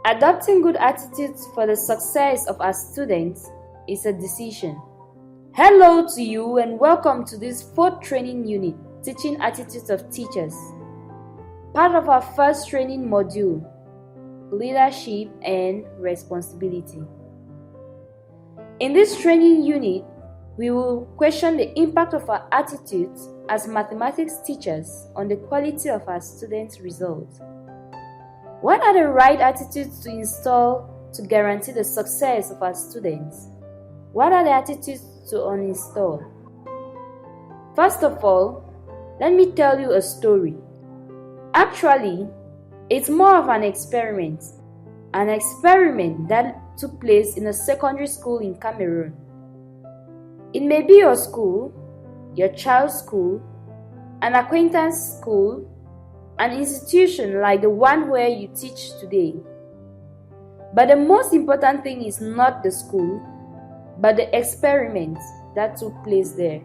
Adopting good attitudes for the success of our students is a decision. Hello to you and welcome to this fourth training unit, Teaching Attitudes of Teachers. Part of our first training module, Leadership and Responsibility. In this training unit, we will question the impact of our attitudes as mathematics teachers on the quality of our students' results. What are the right attitudes to install to guarantee the success of our students? What are the attitudes to uninstall? First of all, let me tell you a story. Actually, it's more of an experiment that took place in a secondary school in Cameroon. It may be your school, your child's school, an acquaintance school, an institution like the one where you teach today. But the most important thing is not the school, but the experiment that took place there.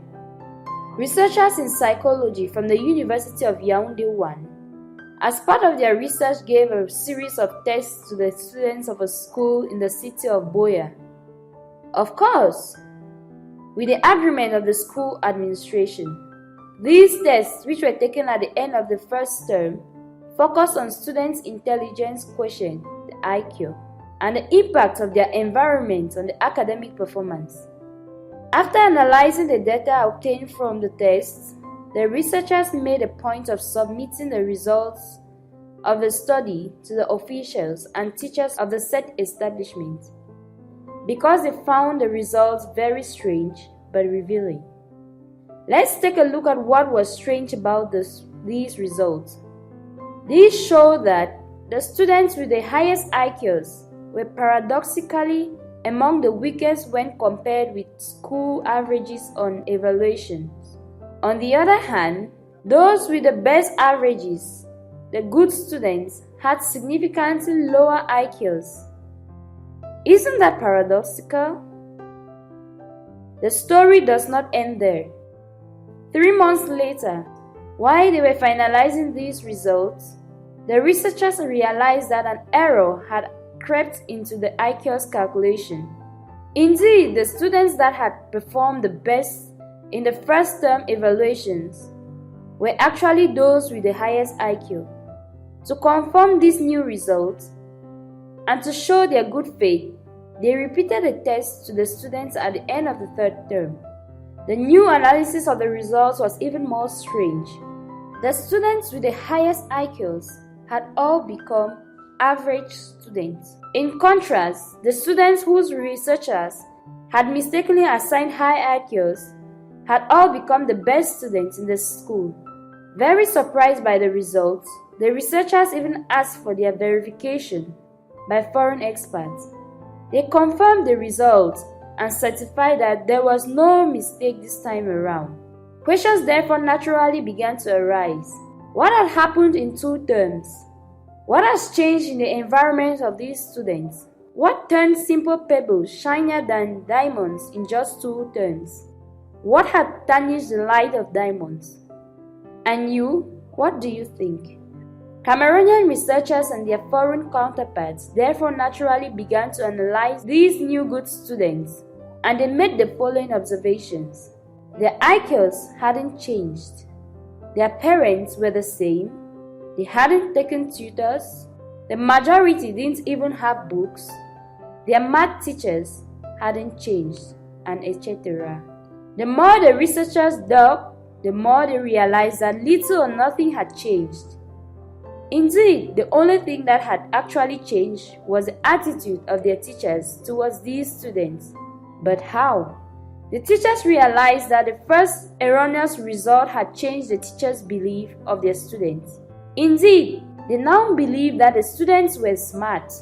Researchers in psychology from the University of Yaoundé 1, as part of their research, gave a series of tests to the students of a school in the city of Boya. Of course, with the agreement of the school administration. These tests, which were taken at the end of the first term, focused on students' intelligence quotient, the IQ, and the impact of their environment on the academic performance. After analyzing the data obtained from the tests, the researchers made a point of submitting the results of the study to the officials and teachers of the said establishment, because they found the results very strange but revealing. Let's take a look at what was strange about these results. These show that the students with the highest IQs were paradoxically among the weakest when compared with school averages on evaluations. On the other hand, those with the best averages, the good students, had significantly lower IQs. Isn't that paradoxical? The story does not end there. 3 months later, while they were finalizing these results, the researchers realized that an error had crept into the IQ's calculation. Indeed, the students that had performed the best in the first term evaluations were actually those with the highest IQ. To confirm these new results and to show their good faith, they repeated the test to the students at the end of the third term. The new analysis of the results was even more strange. The students with the highest IQs had all become average students. In contrast, the students whose researchers had mistakenly assigned high IQs had all become the best students in the school. Very surprised by the results, the researchers even asked for their verification by foreign experts. They confirmed the results and certified that there was no mistake this time around. Questions therefore naturally began to arise. What had happened in 2 terms? What has changed in the environment of these students? What turned simple pebbles shinier than diamonds in just 2 terms? What had tarnished the light of diamonds? And you, what do you think? Cameroonian researchers and their foreign counterparts therefore naturally began to analyze these new good students, and they made the following observations. Their IQs hadn't changed. Their parents were the same. They hadn't taken tutors. The majority didn't even have books. Their math teachers hadn't changed, and etc. The more the researchers dug, the more they realized that little or nothing had changed. Indeed, the only thing that had actually changed was the attitude of their teachers towards these students. But how? The teachers realized that the first erroneous result had changed the teachers' belief of their students. Indeed, they now believed that the students were smart,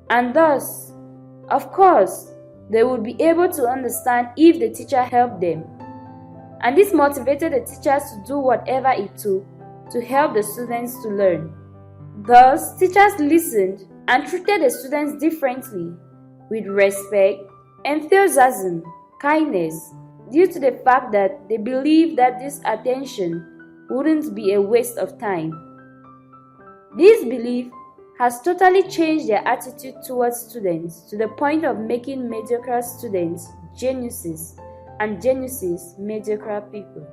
and thus, of course, they would be able to understand if the teacher helped them. And this motivated the teachers to do whatever it took to help the students to learn. Thus, teachers listened and treated the students differently, with respect, enthusiasm, kindness, due to the fact that they believed that this attention wouldn't be a waste of time. This belief has totally changed their attitude towards students to the point of making mediocre students geniuses and geniuses mediocre people.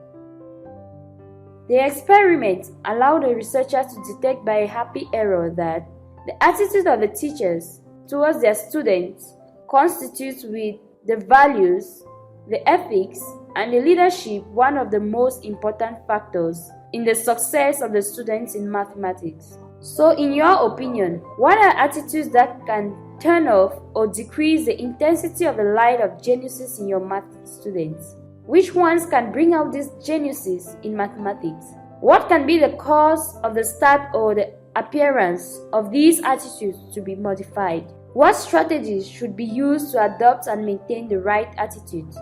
The experiment allowed the researchers to detect by a happy error that the attitude of the teachers towards their students constitutes with the values, the ethics, and the leadership one of the most important factors in the success of the students in mathematics. So, in your opinion, what are attitudes that can turn off or decrease the intensity of the light of geniuses in your math students? Which ones can bring out these geniuses in mathematics? What can be the cause of the start or the appearance of these attitudes to be modified? What strategies should be used to adopt and maintain the right attitude?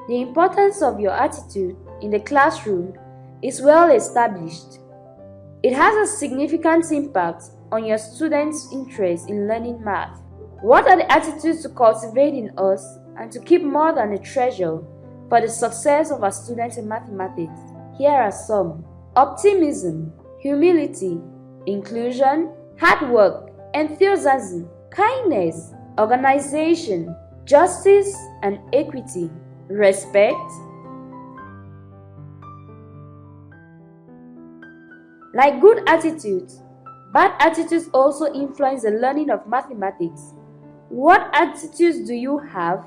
The importance of your attitude in the classroom is well established. It has a significant impact on your students' interest in learning math. What are the attitudes to cultivate in us and to keep more than a treasure for the success of our students in mathematics? Here are some: optimism, humility, inclusion, hard work, enthusiasm, kindness, organization, justice and equity, respect. Like good attitudes, bad attitudes also influence the learning of mathematics. What attitudes do you have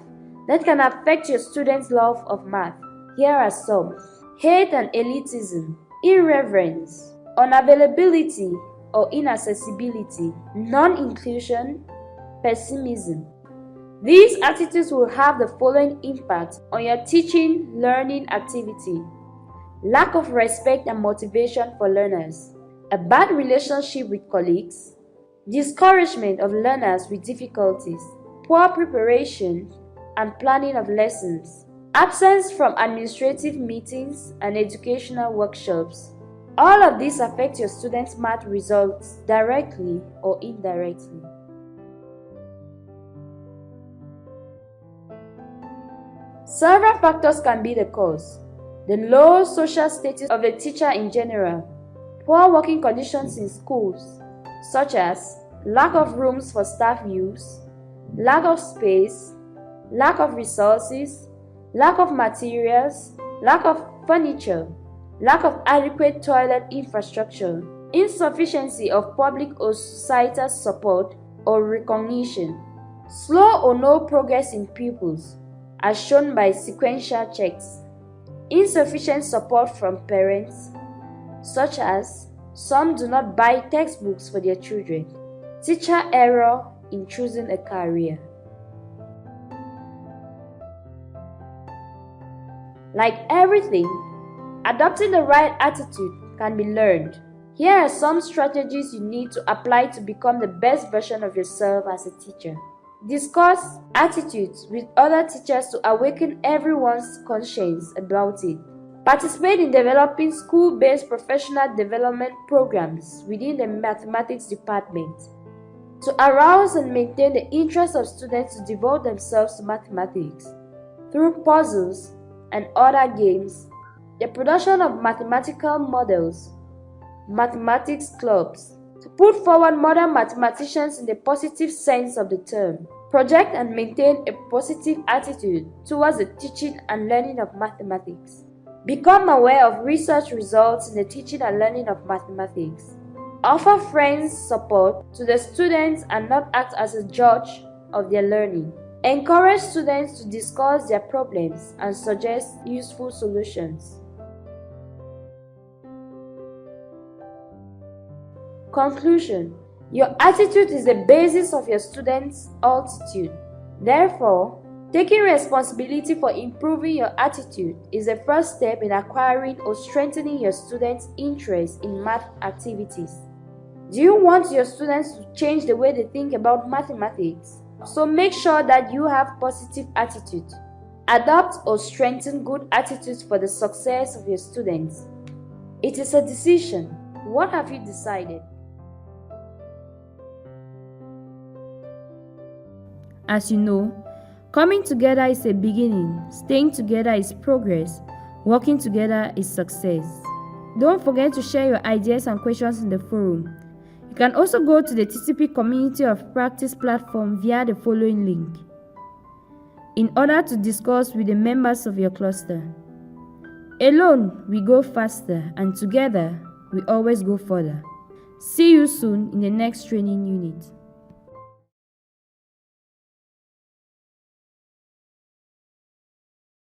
that can affect your students' love of math? Here are some: hate and elitism, irreverence, unavailability or inaccessibility, non-inclusion, pessimism. These attitudes will have the following impact on your teaching, learning activity: lack of respect and motivation for learners, a bad relationship with colleagues, discouragement of learners with difficulties, poor preparation and planning of lessons, absence from administrative meetings and educational workshops. All of these affect your students' math results directly or indirectly. Several factors can be the cause: the low social status of the teacher in general, poor working conditions in schools, such as lack of rooms for staff use, lack of space, lack of resources, lack of materials, lack of furniture, lack of adequate toilet infrastructure, insufficiency of public or societal support or recognition, slow or no progress in pupils, as shown by sequential checks, insufficient support from parents, such as some do not buy textbooks for their children, teacher error in choosing a career. Like everything, adopting the right attitude can be learned. Here are some strategies you need to apply to become the best version of yourself as a teacher. Discuss attitudes with other teachers to awaken everyone's conscience about it. Participate in developing school-based professional development programs within the mathematics department to arouse and maintain the interest of students to devote themselves to mathematics through puzzles and other games, the production of mathematical models, mathematics clubs, to put forward modern mathematicians in the positive sense of the term. Project and maintain a positive attitude towards the teaching and learning of mathematics. Become aware of research results in the teaching and learning of mathematics. Offer friends support to the students and not act as a judge of their learning. Encourage students to discuss their problems and suggest useful solutions. Conclusion: your attitude is the basis of your students' altitude. Therefore, taking responsibility for improving your attitude is the first step in acquiring or strengthening your students' interest in math activities. Do you want your students to change the way they think about mathematics? So make sure that you have positive attitude. Adopt or strengthen good attitudes for the success of your students. It is a decision. What have you decided? As you know, coming together is a beginning, staying together is progress. Working together is success. Don't forget to share your ideas and questions in the forum. You can also go to the TCP Community of Practice platform via the following link in order to discuss with the members of your cluster. Alone, we go faster, and together, we always go further. See you soon in the next training unit.